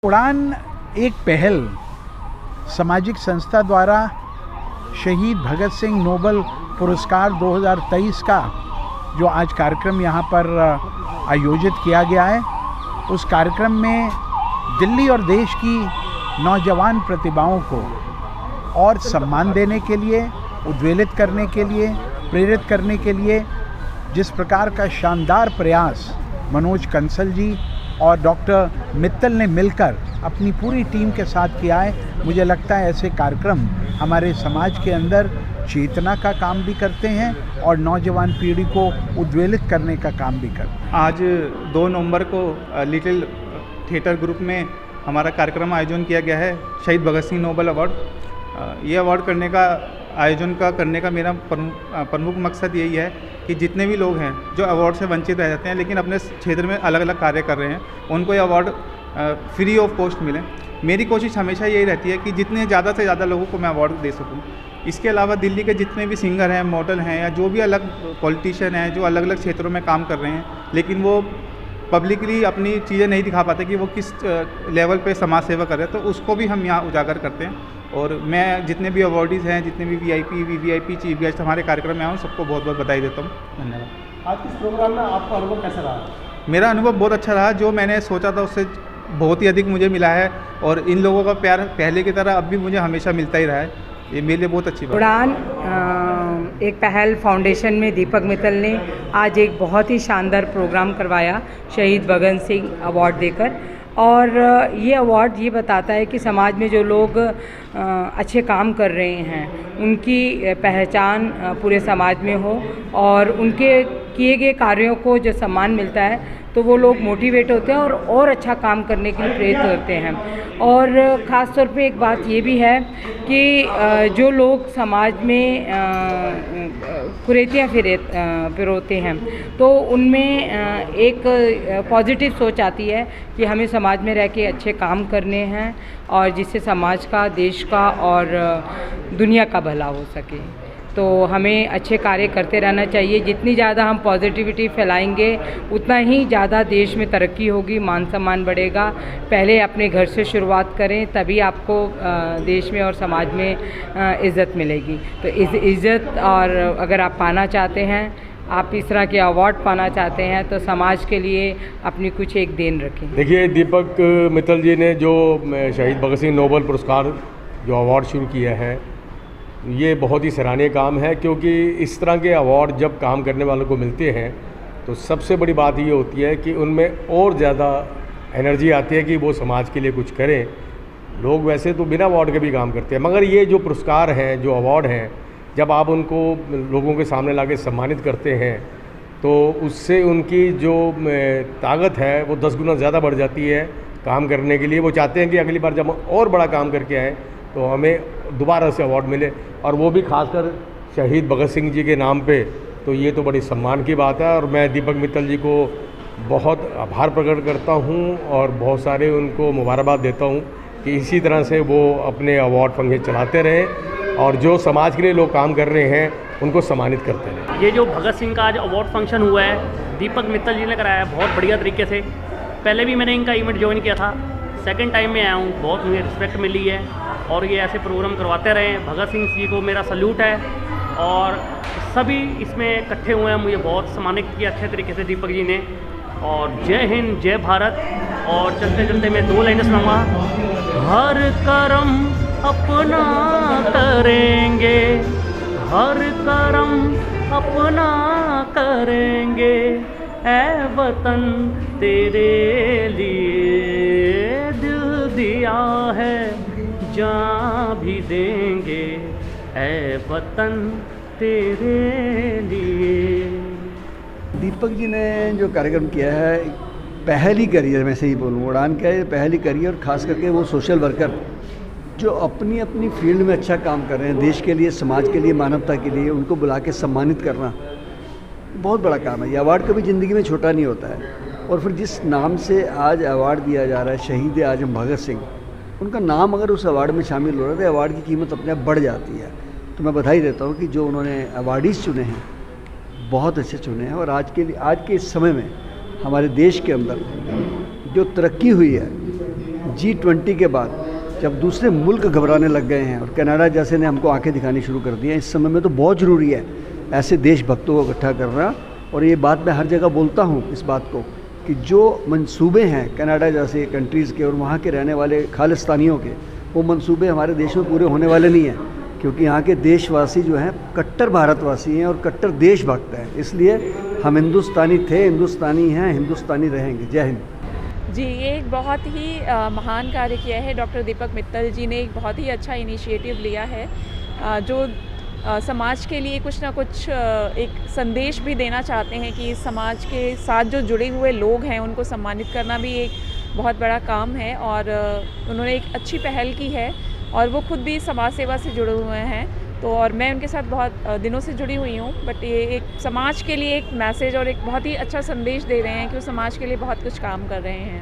उड़ान एक पहल सामाजिक संस्था द्वारा शहीद भगत सिंह नोबल पुरस्कार 2023 का जो आज कार्यक्रम यहाँ पर आयोजित किया गया है, उस कार्यक्रम में दिल्ली और देश की नौजवान प्रतिभाओं को और सम्मान देने के लिए, उद्वेलित करने के लिए, प्रेरित करने के लिए जिस प्रकार का शानदार प्रयास मनोज कंसल जी और डॉक्टर मित्तल ने मिलकर अपनी पूरी टीम के साथ किया है, मुझे लगता है ऐसे कार्यक्रम हमारे समाज के अंदर चेतना का काम भी करते हैं और नौजवान पीढ़ी को उद्वेलित करने का काम भी करते हैं। आज 2 नवंबर को लिटिल थिएटर ग्रुप में हमारा कार्यक्रम आयोजन किया गया है, शहीद भगत सिंह नोबल अवार्ड। ये अवार्ड करने का मेरा प्रमुख मकसद यही है कि जितने भी लोग हैं जो अवार्ड से वंचित रह जाते हैं लेकिन अपने क्षेत्र में अलग अलग कार्य कर रहे हैं, उनको ये अवार्ड फ्री ऑफ कॉस्ट मिले। मेरी कोशिश हमेशा यही रहती है कि जितने ज़्यादा से ज़्यादा लोगों को मैं अवार्ड दे सकूं। इसके अलावा दिल्ली के जितने भी सिंगर हैं, मॉडल हैं या जो भी अलग पॉलिटिशियन हैं जो अलग अलग क्षेत्रों में काम कर रहे हैं, लेकिन वो पब्लिकली अपनी चीज़ें नहीं दिखा पाते कि वो किस लेवल पे समाज सेवा कर रहे हैं, तो उसको भी हम यहाँ उजागर करते हैं। और मैं जितने भी अवार्डीज़ हैं, जितने भी वीआईपी, वीवीआईपी, चीफ गेस्ट हमारे कार्यक्रम में आए, सबको बहुत बहुत बधाई देता हूँ। धन्यवाद। आज इस प्रोग्राम में आपका अनुभव कैसा रहा? मेरा अनुभव बहुत अच्छा रहा। जो मैंने सोचा था उससे बहुत ही अधिक मुझे मिला है और इन लोगों का प्यार पहले की तरह अब भी मुझे हमेशा मिलता ही रहा है। ये मेरे लिए बहुत अच्छी बात है। उड़ान एक पहल फाउंडेशन में दीपक मित्तल ने आज एक बहुत ही शानदार प्रोग्राम करवाया शहीद भगत सिंह अवार्ड देकर, और ये अवार्ड ये बताता है कि समाज में जो लोग अच्छे काम कर रहे हैं उनकी पहचान पूरे समाज में हो और उनके किए गए कार्यों को जो सम्मान मिलता है तो वो लोग मोटिवेट होते हैं और अच्छा काम करने के लिए प्रेरित करते हैं। और ख़ास तौर पे एक बात ये भी है कि जो लोग समाज में कुरीतियाँ फिरोते हैं तो उनमें एक पॉजिटिव सोच आती है कि हमें समाज में रह के अच्छे काम करने हैं और जिससे समाज का, देश का और दुनिया का भला हो सके। तो हमें अच्छे कार्य करते रहना चाहिए। जितनी ज़्यादा हम पॉजिटिविटी फैलाएंगे उतना ही ज़्यादा देश में तरक्की होगी, मान सम्मान बढ़ेगा। पहले अपने घर से शुरुआत करें, तभी आपको देश में और समाज में इज़्ज़त मिलेगी। तो इस इज़्ज़त और अगर आप पाना चाहते हैं, आप इस तरह के अवार्ड पाना चाहते हैं तो समाज के लिए अपनी कुछ एक देन रखें। देखिए, दीपक मित्तल जी ने जो शहीद भगत सिंह नोबल पुरस्कार जो अवार्ड शुरू किया है, ये बहुत ही सराहनीय काम है, क्योंकि इस तरह के अवार्ड जब काम करने वालों को मिलते हैं तो सबसे बड़ी बात ये होती है कि उनमें और ज़्यादा एनर्जी आती है कि वो समाज के लिए कुछ करें। लोग वैसे तो बिना अवार्ड के भी काम करते हैं, मगर ये जो पुरस्कार हैं, जो अवार्ड हैं, जब आप उनको लोगों के सामने ला के सम्मानित करते हैं तो उससे उनकी जो ताकत है वो 10 गुना ज़्यादा बढ़ जाती है काम करने के लिए। वो चाहते हैं कि अगली बार जब और बड़ा काम करके आएँ तो हमें दोबारा से अवार्ड मिले, और वो भी खासकर शहीद भगत सिंह जी के नाम पे। तो ये तो बड़ी सम्मान की बात है और मैं दीपक मित्तल जी को बहुत आभार प्रकट करता हूँ और बहुत सारे उनको मुबारकबाद देता हूँ कि इसी तरह से वो अपने अवार्ड फंक्शन चलाते रहें और जो समाज के लिए लोग काम कर रहे हैं उनको सम्मानित करते रहें। ये जो भगत सिंह का आज अवार्ड फंक्शन हुआ है, दीपक मित्तल जी ने कराया है बहुत बढ़िया तरीके से। पहले भी मैंने इनका इवेंट ज्वाइन किया था, सेकंड टाइम में आया हूँ, बहुत मुझे रिस्पेक्ट मिली है और ये ऐसे प्रोग्राम करवाते रहें। भगत सिंह जी को मेरा सल्यूट है और सभी इसमें इकट्ठे हुए हैं, मुझे बहुत सम्मानित किया अच्छे तरीके से दीपक जी ने। और जय हिंद, जय भारत। और चलते चलते मैं 2 लाइनें सुनाऊंगा। हर कर्म अपना करेंगे, हर कर्म अपना करेंगे, ऐ वतन तेरे लिए दिल दिया है, जान भी देंगे, ऐ वतन तेरे लिए। दीपक जी ने जो कार्यक्रम किया है, पहल ही करी है, मैं सही बोलूँ, उड़ान क्या है, पहल ही करी है। और ख़ास करके वो सोशल वर्कर जो अपनी अपनी फील्ड में अच्छा काम कर रहे हैं, देश के लिए, समाज के लिए, मानवता के लिए, उनको बुला के सम्मानित करना बहुत बड़ा काम है। ये अवार्ड कभी ज़िंदगी में छोटा नहीं होता है। और फिर जिस नाम से आज अवार्ड दिया जा रहा है, शहीद आजम भगत सिंह, उनका नाम अगर उस अवार्ड में शामिल हो रहा है तो अवार्ड की कीमत अपने आप बढ़ जाती है। तो मैं बधाई देता हूँ कि जो उन्होंने अवार्डीज़ चुने हैं बहुत अच्छे चुने हैं। और आज के इस समय में हमारे देश के अंदर जो तरक्की हुई है G20 के बाद जब दूसरे मुल्क घबराने लग गए हैं और कनाडा जैसे ने हमको आंखें दिखानी शुरू कर दी हैं, इस समय में तो बहुत ज़रूरी है ऐसे देशभक्तों को इकट्ठा करना। और ये बात मैं हर जगह बोलता हूँ इस बात को कि जो मंसूबे हैं कनाडा जैसे कंट्रीज़ के और वहाँ के रहने वाले खालिस्तानियों के, वो मंसूबे हमारे देश में पूरे होने वाले नहीं हैं, क्योंकि यहाँ के देशवासी जो हैं कट्टर भारतवासी हैं और कट्टर देशभक्त हैं। इसलिए हम हिंदुस्तानी थे, हिंदुस्तानी हैं, हिंदुस्तानी रहेंगे। जय हिंद। जी, ये एक बहुत ही महान कार्य किया है डॉक्टर दीपक मित्तल जी ने। एक बहुत ही अच्छा इनिशिएटिव लिया है जो समाज के लिए कुछ ना कुछ एक संदेश भी देना चाहते हैं कि समाज के साथ जो जुड़े हुए लोग हैं उनको सम्मानित करना भी एक बहुत बड़ा काम है। और उन्होंने एक अच्छी पहल की है और वो खुद भी समाज सेवा से जुड़े हुए हैं, तो और मैं उनके साथ बहुत दिनों से जुड़ी हुई हूँ। बट ये एक समाज के लिए एक मैसेज और एक बहुत ही अच्छा संदेश दे रहे हैं कि वो समाज के लिए बहुत कुछ काम कर रहे हैं।